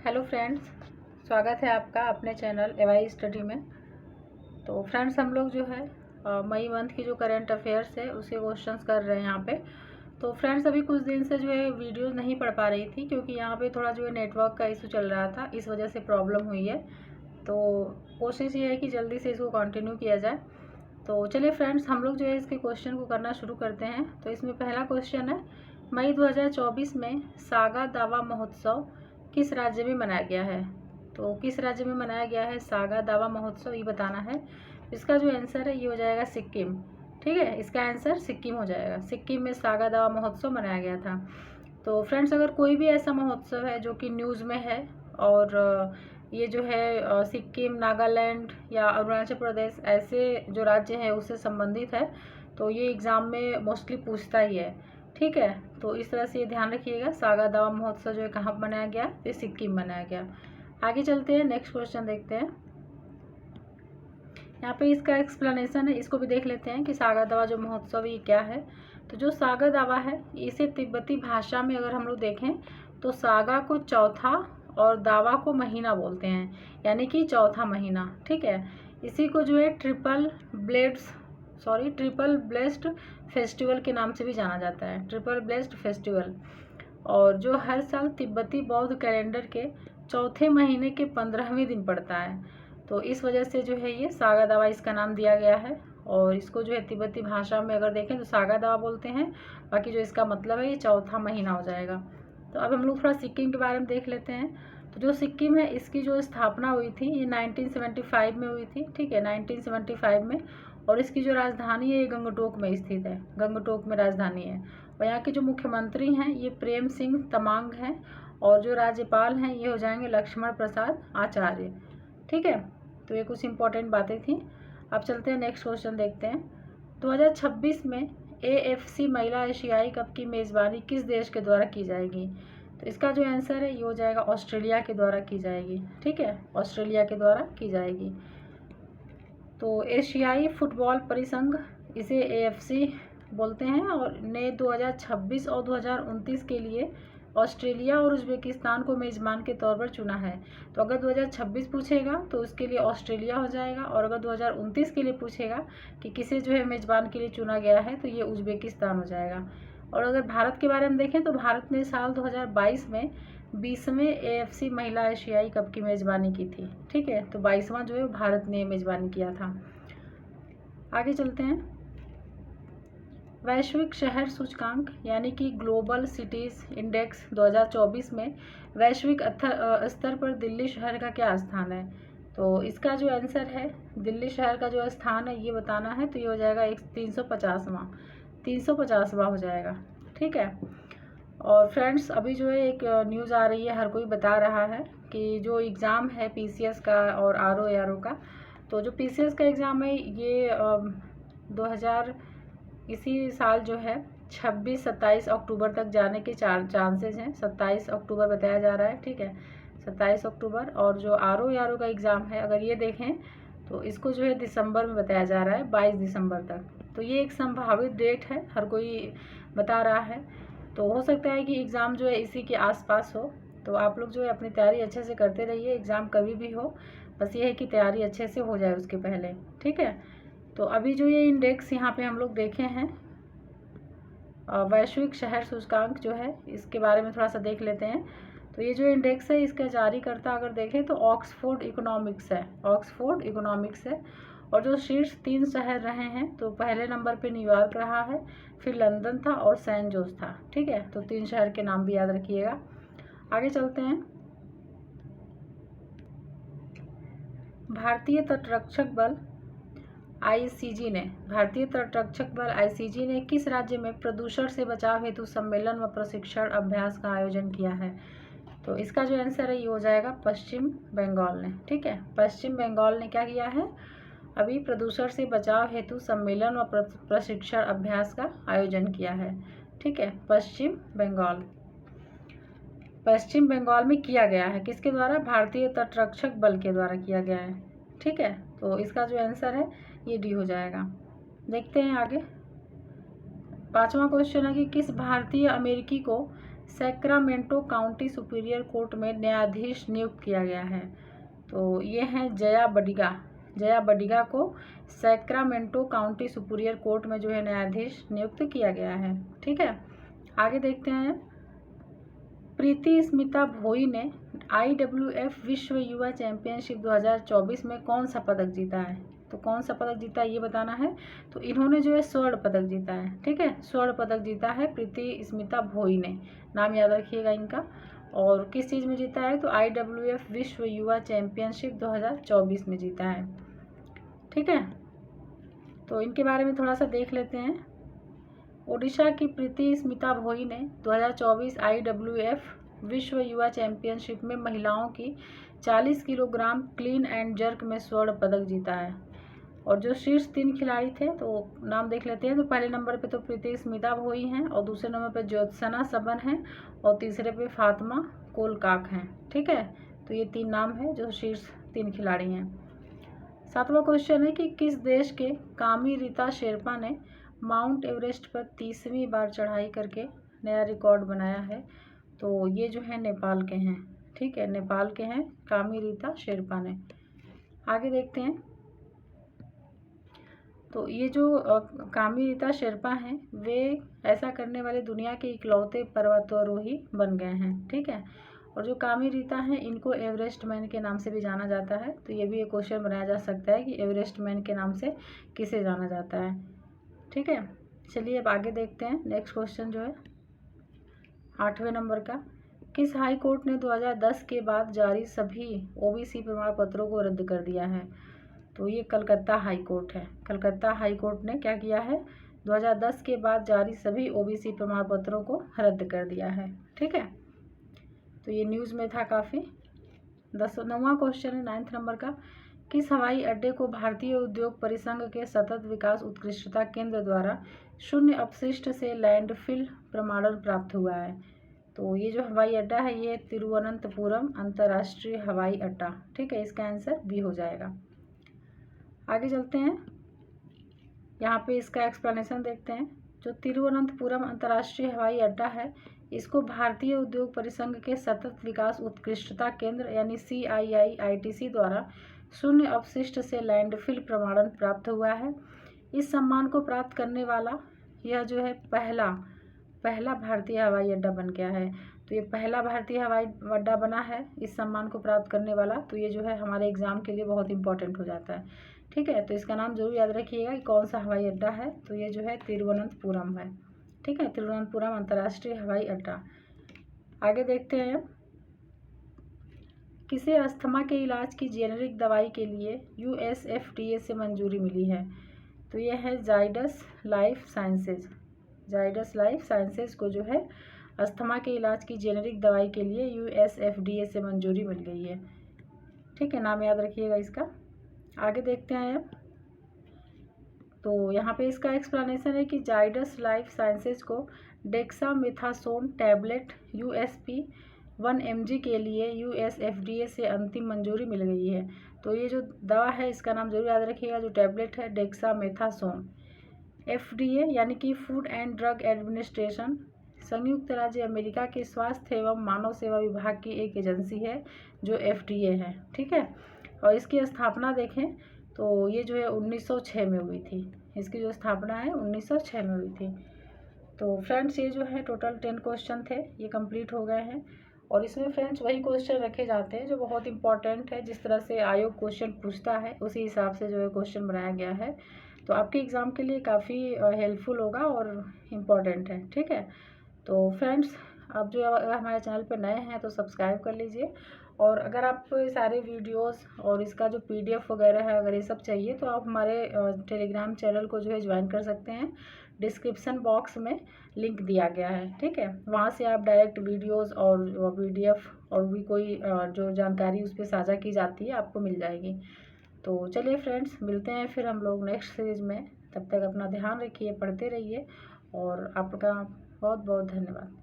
Hello friends, स्वागत है आपका अपने चैनल एवाई स्टडी में। तो फ्रेंड्स, हम लोग जो है मई मंथ की जो करंट अफेयर्स है उसके क्वेश्चंस कर रहे हैं यहाँ पे। तो फ्रेंड्स, अभी कुछ दिन से जो है वीडियो नहीं पढ़ पा रही थी क्योंकि यहाँ पे थोड़ा जो है नेटवर्क का इशू चल रहा था, इस वजह से प्रॉब्लम हुई है। तो कोशिश ये है कि जल्दी से इसको कंटिन्यू किया जाए। तो चलिए फ्रेंड्स, हम लोग जो है इसके क्वेश्चन को करना शुरू करते हैं। तो इसमें पहला क्वेश्चन है, मई 2024 में सागा दावा महोत्सव किस राज्य में मनाया गया है? तो किस राज्य में मनाया गया है सागा दावा महोत्सव, ये बताना है। इसका जो आंसर है ये हो जाएगा सिक्किम। ठीक है, इसका आंसर सिक्किम हो जाएगा। सिक्किम में सागा दावा महोत्सव मनाया गया था। तो फ्रेंड्स, अगर कोई भी ऐसा महोत्सव है जो कि न्यूज़ में है और ये जो है सिक्किम, नागालैंड या अरुणाचल प्रदेश ऐसे जो राज्य है उससे संबंधित है, तो ये एग्ज़ाम में मोस्टली पूछता ही है। ठीक है, तो इस तरह से ये ध्यान रखिएगा। सागा दावा महोत्सव जो है कहाँ पर मनाया गया? ये सिक्किम मनाया गया। आगे चलते हैं, नेक्स्ट क्वेश्चन देखते हैं। यहाँ पे इसका एक्सप्लेनेशन है, इसको भी देख लेते हैं कि सागा दावा जो महोत्सव ये क्या है। तो जो सागा दावा है इसे तिब्बती भाषा में अगर हम लोग देखें तो सागा को चौथा और दावा को महीना बोलते हैं, यानी कि चौथा महीना। ठीक है, इसी को जो है ट्रिपल ब्लेस्ड फेस्टिवल के नाम से भी जाना जाता है, ट्रिपल ब्लेस्ड फेस्टिवल। और जो हर साल तिब्बती बौद्ध कैलेंडर के चौथे महीने के 15वें दिन पड़ता है। तो इस वजह से जो है ये सागा दावा इसका नाम दिया गया है। और इसको जो है तिब्बती भाषा में अगर देखें तो सागा दावा बोलते हैं, बाकी जो इसका मतलब है ये चौथा महीना हो जाएगा। तो अब हम लोग थोड़ा सिक्किम के बारे में देख लेते हैं। तो जो सिक्किम है इसकी जो स्थापना हुई थी ये 1975 में हुई थी। ठीक है, 1975 में। और इसकी जो राजधानी है ये गंगटोक में स्थित है, गंगटोक में राजधानी है। और यहाँ के जो मुख्यमंत्री हैं ये प्रेम सिंह तमांग हैं और जो राज्यपाल हैं ये हो जाएंगे लक्ष्मण प्रसाद आचार्य। ठीक है, तो ये कुछ इंपॉर्टेंट बातें थी। अब चलते हैं, नेक्स्ट क्वेश्चन देखते हैं। 2026 में AFC महिला एशियाई कप की मेज़बानी किस देश के द्वारा की जाएगी? तो इसका जो आंसर है ये हो जाएगा ऑस्ट्रेलिया के द्वारा की जाएगी। ठीक है, ऑस्ट्रेलिया के द्वारा की जाएगी। तो एशियाई फुटबॉल परिसंघ इसे AFC बोलते हैं और ने 2026 और 2029 के लिए ऑस्ट्रेलिया और उज़्बेकिस्तान को मेज़बान के तौर पर चुना है। तो अगर 2026 पूछेगा तो उसके लिए ऑस्ट्रेलिया हो जाएगा, और अगर 2029 के लिए पूछेगा कि किसे जो है मेज़बान के लिए चुना गया है तो ये उज़्बेकिस्तान हो जाएगा। और अगर भारत के बारे में देखें तो भारत ने साल 2022 में 20वें AFC महिला एशियाई कप की मेज़बानी की थी। ठीक है, तो 22वां जो है भारत ने मेज़बानी किया था। आगे चलते हैं। वैश्विक शहर सूचकांक यानी कि ग्लोबल सिटीज़ इंडेक्स 2024 में वैश्विक स्तर पर दिल्ली शहर का क्या स्थान है? तो इसका जो आंसर है दिल्ली शहर का जो स्थान है ये बताना है। तो ये हो जाएगा 350वां हो जाएगा। ठीक है, और फ्रेंड्स, अभी जो है एक न्यूज़ आ रही है, हर कोई बता रहा है कि जो एग्ज़ाम है PCS का और RO का, तो जो PCS का एग्ज़ाम है ये 2000 इसी साल जो है 26-27 अक्टूबर तक जाने के चांसेस हैं। 27 अक्टूबर बताया जा रहा है। ठीक है, 27 अक्टूबर। और जो RO का एग्ज़ाम है अगर ये देखें तो इसको जो है दिसंबर में बताया जा रहा है, 22 दिसंबर तक। तो ये एक संभावित डेट है, हर कोई बता रहा है। तो हो सकता है कि एग्ज़ाम जो है इसी के आसपास हो। तो आप लोग जो है अपनी तैयारी अच्छे से करते रहिए, एग्ज़ाम कभी भी हो, बस ये है कि तैयारी अच्छे से हो जाए उसके पहले। ठीक है, तो अभी जो ये इंडेक्स यहाँ पे हम लोग देखे हैं वैश्विक शहर सूचकांक जो है इसके बारे में थोड़ा सा देख लेते हैं। तो ये जो इंडेक्स है इसका जारीकर्ता अगर देखें तो ऑक्सफोर्ड इकोनॉमिक्स है, ऑक्सफोर्ड इकोनॉमिक्स है। और जो शीर्ष 3 शहर रहे हैं तो पहले नंबर पे न्यूयॉर्क रहा है, फिर लंदन था और सैन जोस था। ठीक है, तो 3 शहर के नाम भी याद रखिएगा। आगे चलते हैं। भारतीय तटरक्षक बल ICG ने किस राज्य में प्रदूषण से बचाव हेतु सम्मेलन व प्रशिक्षण अभ्यास का आयोजन किया है? तो इसका जो आंसर है ये हो जाएगा पश्चिम बंगाल ने। ठीक है, पश्चिम बंगाल ने क्या किया है? अभी प्रदूषण से बचाव हेतु सम्मेलन व प्रशिक्षण अभ्यास का आयोजन किया है। ठीक है, पश्चिम बंगाल में किया गया है। किसके द्वारा? भारतीय तटरक्षक बल के द्वारा किया गया है। ठीक है, तो इसका जो आंसर है ये डी हो जाएगा। देखते हैं आगे। 5वां क्वेश्चन है कि किस भारतीय अमेरिकी को सैक्रामेंटो काउंटी सुपीरियर कोर्ट में न्यायाधीश नियुक्त किया गया है? तो ये हैं जया बडिगा। जया बडिगा को सैक्रामेंटो काउंटी सुपीरियर कोर्ट में जो है न्यायाधीश नियुक्त किया गया है। ठीक है, आगे देखते हैं। प्रीति स्मिता भोई ने IWF विश्व युवा चैंपियनशिप 2024 में कौन सा पदक जीता है? तो कौन सा पदक जीता है ये बताना है। तो इन्होंने जो है स्वर्ण पदक जीता है। ठीक है, स्वर्ण पदक जीता है प्रीति स्मिता भोई ने, नाम याद रखिएगा इनका। और किस चीज़ में जीता है? तो IWF विश्व युवा चैंपियनशिप 2024 में जीता है। ठीक है, तो इनके बारे में थोड़ा सा देख लेते हैं। ओडिशा की प्रीति स्मिता भोई ने 2024 IWF विश्व युवा चैंपियनशिप में महिलाओं की 40 किलोग्राम क्लीन एंड जर्क में स्वर्ण पदक जीता है। और जो शीर्ष 3 खिलाड़ी थे तो नाम देख लेते हैं। तो पहले नंबर पे तो प्रीति स्मिता भोई हैं, और दूसरे नंबर पे ज्योत्सना सबन हैं, और तीसरे पे फातिमा कोलकाक हैं। ठीक है, तो ये 3 नाम है जो शीर्ष 3 खिलाड़ी हैं। 7वां क्वेश्चन है कि किस देश के कामी रीता शेरपा ने माउंट एवरेस्ट पर 30वीं बार चढ़ाई करके नया रिकॉर्ड बनाया है? तो ये जो है नेपाल के हैं। ठीक है, नेपाल के हैं कामी रीता शेरपा ने। आगे देखते हैं। तो ये जो कामी रीता शेरपा हैं वे ऐसा करने वाले दुनिया के इकलौते पर्वतारोही बन गए हैं। ठीक है, और जो कामी रीता हैं इनको एवरेस्ट मैन के नाम से भी जाना जाता है। तो ये भी एक क्वेश्चन बनाया जा सकता है कि एवरेस्ट मैन के नाम से किसे जाना जाता है। ठीक है, चलिए अब आगे देखते हैं। नेक्स्ट क्वेश्चन जो है 8वें नंबर का, किस हाई कोर्ट ने 2010 के बाद जारी सभी OBC प्रमाण पत्रों को रद्द कर दिया है? तो ये कलकत्ता हाई कोर्ट है। कलकत्ता हाई कोर्ट ने क्या किया है? 2010 के बाद जारी सभी OBC प्रमाण पत्रों को रद्द कर दिया है। ठीक है, तो ये न्यूज़ में था काफ़ी। 9वां क्वेश्चन है 9th नंबर का, किस हवाई अड्डे को भारतीय उद्योग परिसंघ के सतत विकास उत्कृष्टता केंद्र द्वारा शून्य अपशिष्ट से लैंडफिल प्रमाणन प्राप्त हुआ है? तो ये जो हवाई अड्डा है ये तिरुवनंतपुरम अंतर्राष्ट्रीय हवाई अड्डा। ठीक है, इसका आंसर बी हो जाएगा। आगे चलते हैं, यहाँ पे इसका एक्सप्लेनेशन देखते हैं। जो तिरुवनंतपुरम अंतर्राष्ट्रीय हवाई अड्डा है इसको भारतीय उद्योग परिसंघ के सतत विकास उत्कृष्टता केंद्र यानी CII-ITC द्वारा शून्य अपशिष्ट से लैंडफिल प्रमाणन प्राप्त हुआ है। इस सम्मान को प्राप्त करने वाला यह जो है पहला भारतीय हवाई अड्डा बन गया है। तो ये पहला भारतीय हवाई अड्डा बना है इस सम्मान को प्राप्त करने वाला। तो ये जो है हमारे एग्जाम के लिए बहुत इंपॉर्टेंट हो जाता है। ठीक है, तो इसका नाम जरूर याद रखिएगा कि कौन सा हवाई अड्डा है। तो ये जो है तिरुवनंतपुरम है। ठीक है, तिरुवनंतपुरम अंतर्राष्ट्रीय हवाई अड्डा। आगे देखते हैं, किसे अस्थमा के इलाज की जेनेरिक दवाई के लिए US FDA से मंजूरी मिली है? तो ये है Zydus life sciences. Zydus life sciences को जो है अस्थमा के इलाज की जेनेरिक दवाई के लिए US FDA से मंजूरी मिल गई है। ठीक है, नाम याद रखिएगा इसका। आगे देखते हैं अब। तो यहाँ पे इसका एक्सप्लेनेशन है कि जाइडस लाइफ साइंसेज को डेक्सामेथासोन टैबलेट USP 1 mg के लिए US FDA से अंतिम मंजूरी मिल गई है। तो ये जो दवा है इसका नाम जरूर याद रखिएगा। जो टैबलेट है डेक्सामेथासोन, FDA यानी कि फूड एंड ड्रग एडमिनिस्ट्रेशन संयुक्त राज्य अमेरिका के स्वास्थ्य एवं मानव सेवा विभाग की एक एजेंसी है जो FDA है। ठीक है, और इसकी स्थापना देखें तो ये जो है 1906 में हुई थी। इसकी जो स्थापना है 1906 में हुई थी। तो फ्रेंड्स ये जो है टोटल 10 क्वेश्चन थे, ये कंप्लीट हो गए हैं। और इसमें फ्रेंड्स वही क्वेश्चन रखे जाते हैं जो बहुत इंपॉर्टेंट है। जिस तरह से आयोग क्वेश्चन पूछता है उसी हिसाब से जो है क्वेश्चन बनाया गया है। तो आपके एग्ज़ाम के लिए काफ़ी हेल्पफुल होगा और इम्पॉर्टेंट है। ठीक है, तो फ्रेंड्स आप जो हमारे चैनल पर नए हैं तो सब्सक्राइब कर लीजिए। और अगर आप सारे वीडियोस और इसका जो PDF वगैरह है अगर ये सब चाहिए तो आप हमारे टेलीग्राम चैनल को जो है ज्वाइन कर सकते हैं। डिस्क्रिप्शन बॉक्स में लिंक दिया गया है। ठीक है, वहाँ से आप डायरेक्ट वीडियोस और PDF और भी कोई जो जानकारी उस पर साझा की जाती है आपको मिल जाएगी। तो चलिए फ्रेंड्स, मिलते हैं फिर हम लोग नेक्स्ट सीरीज़ में। तब तक अपना ध्यान रखिए, पढ़ते रहिए और आपका बहुत बहुत धन्यवाद।